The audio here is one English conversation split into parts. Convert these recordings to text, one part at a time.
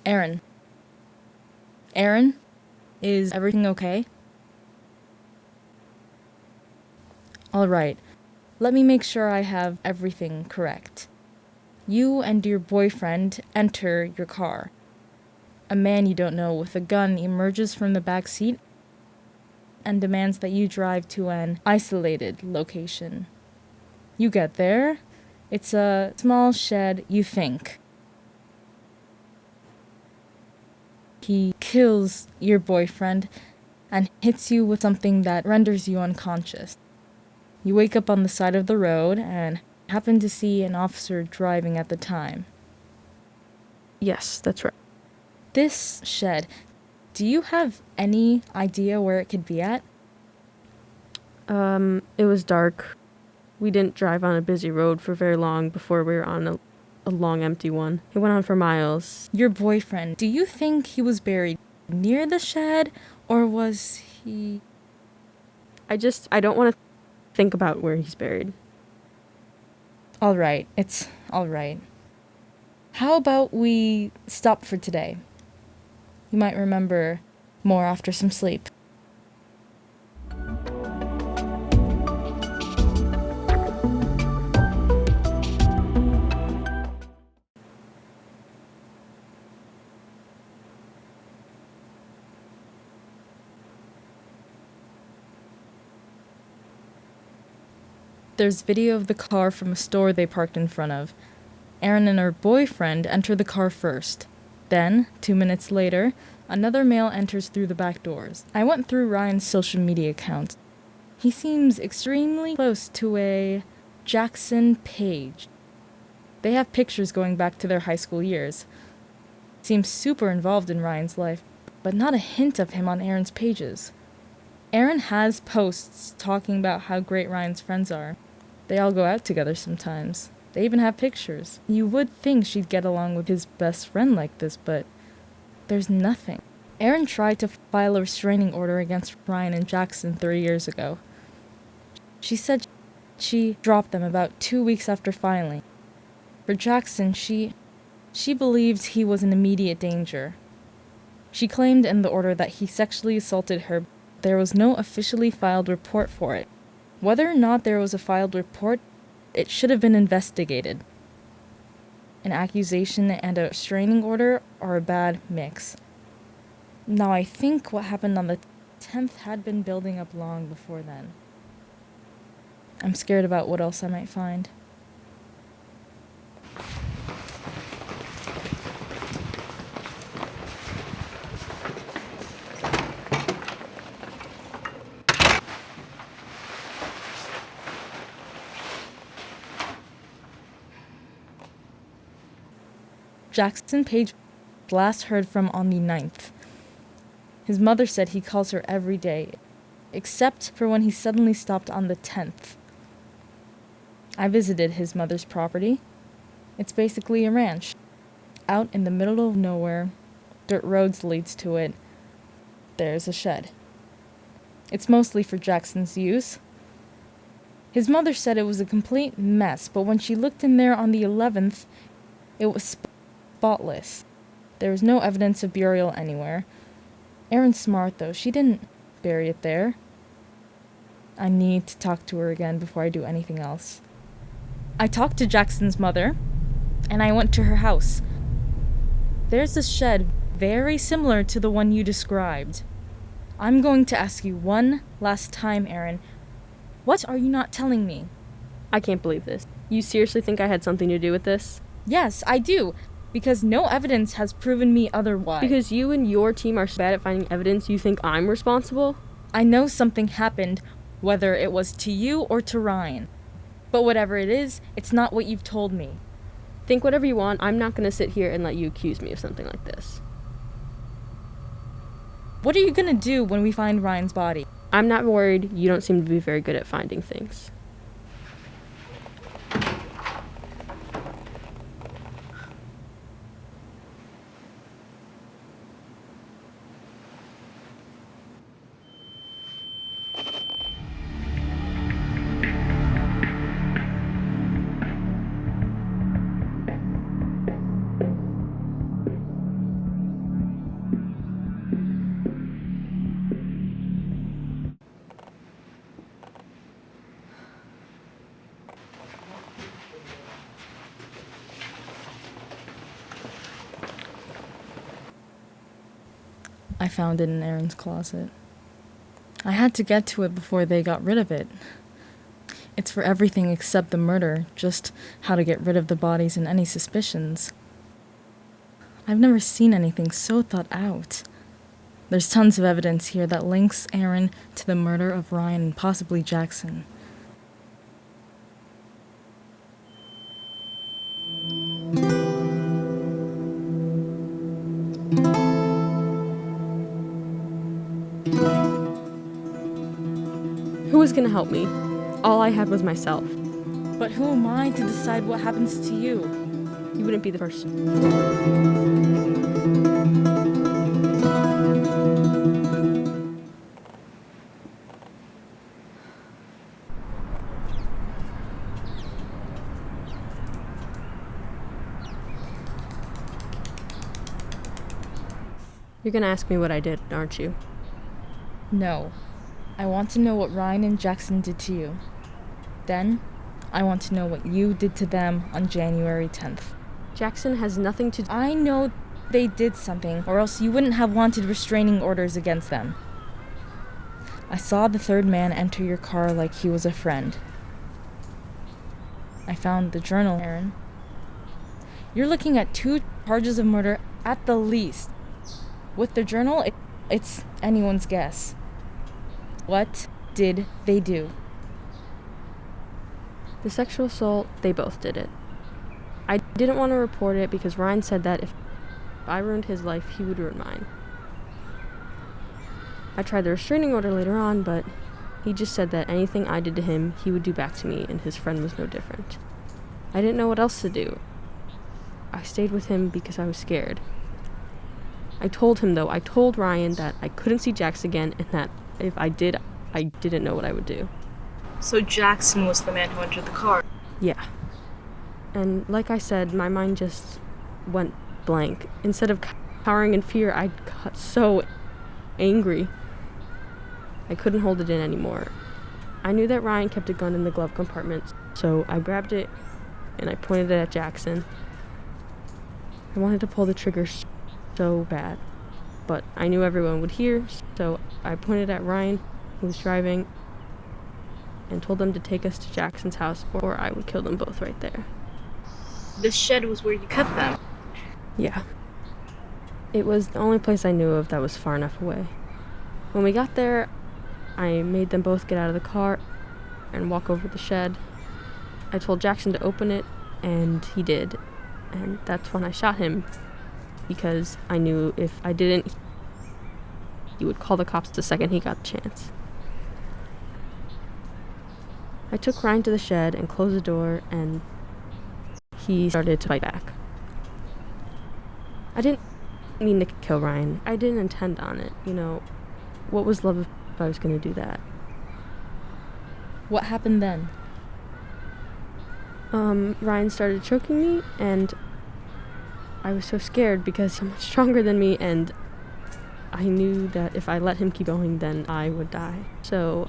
Aaron. Aaron? Is everything okay? Alright, let me make sure I have everything correct. You and your boyfriend enter your car. A man you don't know with a gun emerges from the back seat and demands that you drive to an isolated location. You get there. It's a small shed, you think. He kills your boyfriend and hits you with something that renders you unconscious. You wake up on the side of the road and happen to see an officer driving at the time. Yes, that's right. This shed, do you have any idea where it could be at? It was dark. We didn't drive on a busy road for very long before we were on a long empty one. It went on for miles. Your boyfriend, do you think he was buried near the shed, or was he... I don't want to think about where he's buried. Alright, it's alright. How about we stop for today? You might remember more after some sleep. There's video of the car from a store they parked in front of. Erin and her boyfriend enter the car first. Then, 2 minutes later, another male enters through the back doors. I went through Ryan's social media account. He seems extremely close to a Jackson Page. They have pictures going back to their high school years. Seems super involved in Ryan's life, but not a hint of him on Erin's pages. Erin has posts talking about how great Ryan's friends are. They all go out together sometimes. They even have pictures. You would think she'd get along with his best friend like this, but there's nothing. Erin tried to file a restraining order against Ryan and Jackson 3 years ago. She said she dropped them about 2 weeks after filing. For Jackson, she believed he was in immediate danger. She claimed in the order that he sexually assaulted her. There was no officially filed report for it. Whether or not there was a filed report, it should have been investigated. An accusation and a restraining order are a bad mix. Now I think what happened on the 10th had been building up long before then. I'm scared about what else I might find. Jackson Page last heard from on the 9th. His mother said he calls her every day, except for when he suddenly stopped on the 10th. I visited his mother's property. It's basically a ranch. Out in the middle of nowhere, dirt roads leads to it. There's a shed. It's mostly for Jackson's use. His mother said it was a complete mess, but when she looked in there on the 11th, it was spotless. There was no evidence of burial anywhere. Erin's smart, though. She didn't bury it there. I need to talk to her again before I do anything else. I talked to Jackson's mother, and I went to her house. There's a shed very similar to the one you described. I'm going to ask you one last time, Erin. What are you not telling me? I can't believe this. You seriously think I had something to do with this? Yes, I do. Because no evidence has proven me otherwise. Because you and your team are so bad at finding evidence, you think I'm responsible? I know something happened, whether it was to you or to Ryan. But whatever it is, it's not what you've told me. Think whatever you want. I'm not going to sit here and let you accuse me of something like this. What are you going to do when we find Ryan's body? I'm not worried. You don't seem to be very good at finding things. I found it in Aaron's closet. I had to get to it before they got rid of it. It's for everything except the murder, just how to get rid of the bodies and any suspicions. I've never seen anything so thought out. There's tons of evidence here that links Aaron to the murder of Ryan and possibly Jackson. Who was going to help me? All I had was myself. But who am I to decide what happens to you? You wouldn't be the first. You're going to ask me what I did, aren't you? No. I want to know what Ryan and Jackson did to you. Then, I want to know what you did to them on January 10th. Jackson has nothing to do. I know they did something, or else you wouldn't have wanted restraining orders against them. I saw the third man enter your car like he was a friend. I found the journal, Aaron. You're looking at 2 charges of murder at the least. With the journal, it's anyone's guess. What did they do? The sexual assault, they both did it. I didn't want to report it because Ryan said that if I ruined his life, he would ruin mine. I tried the restraining order later on, but he just said that anything I did to him, he would do back to me, and his friend was no different. I didn't know what else to do. I stayed with him because I was scared. I told Ryan that I couldn't see Jax again, and that if I did, I didn't know what I would do. So Jackson was the man who entered the car? Yeah. And like I said, my mind just went blank. Instead of cowering in fear, I got so angry. I couldn't hold it in anymore. I knew that Ryan kept a gun in the glove compartment, so I grabbed it and I pointed it at Jackson. I wanted to pull the trigger so bad, but I knew everyone would hear, so I pointed at Ryan, who was driving, and told them to take us to Jackson's house or I would kill them both right there. This shed was where you kept them? Yeah. It was the only place I knew of that was far enough away. When we got there, I made them both get out of the car and walk over the shed. I told Jackson to open it, and he did. And that's when I shot him, because I knew if I didn't, he would call the cops the second he got the chance. I took Ryan to the shed and closed the door, and he started to fight back. I didn't mean to kill Ryan. I didn't intend on it, What was love if I was going to do that? What happened then? Ryan started choking me, and I was so scared because he's much stronger than me, and I knew that if I let him keep going, then I would die. So,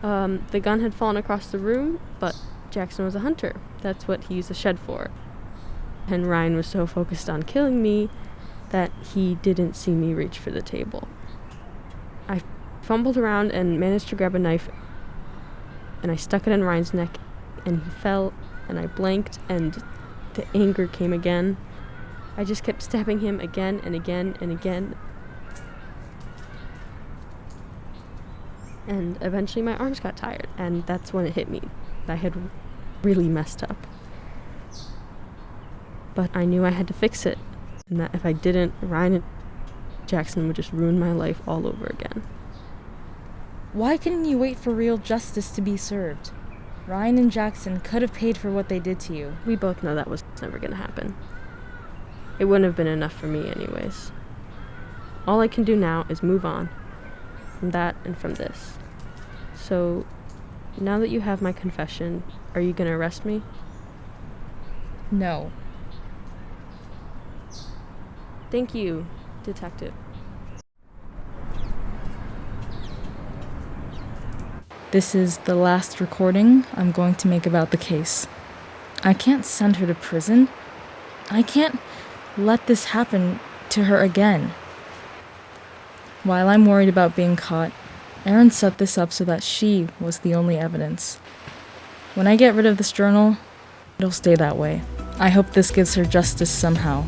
the gun had fallen across the room, but Jackson was a hunter. That's what he used the shed for. And Ryan was so focused on killing me that he didn't see me reach for the table. I fumbled around and managed to grab a knife, and I stuck it in Ryan's neck, and he fell, and I blanked, and the anger came again. I just kept stabbing him again and again and again. And eventually my arms got tired, and that's when it hit me. I had really messed up. But I knew I had to fix it, and that if I didn't, Ryan and Jackson would just ruin my life all over again. Why couldn't you wait for real justice to be served? Ryan and Jackson could have paid for what they did to you. We both know that was never going to happen. It wouldn't have been enough for me anyways. All I can do now is move on from that and from this. So, now that you have my confession, are you going to arrest me? No. Thank you, detective. This is the last recording I'm going to make about the case. I can't send her to prison. I can't let this happen to her again. While I'm worried about being caught, Erin set this up so that she was the only evidence. When I get rid of this journal, it'll stay that way. I hope this gives her justice somehow.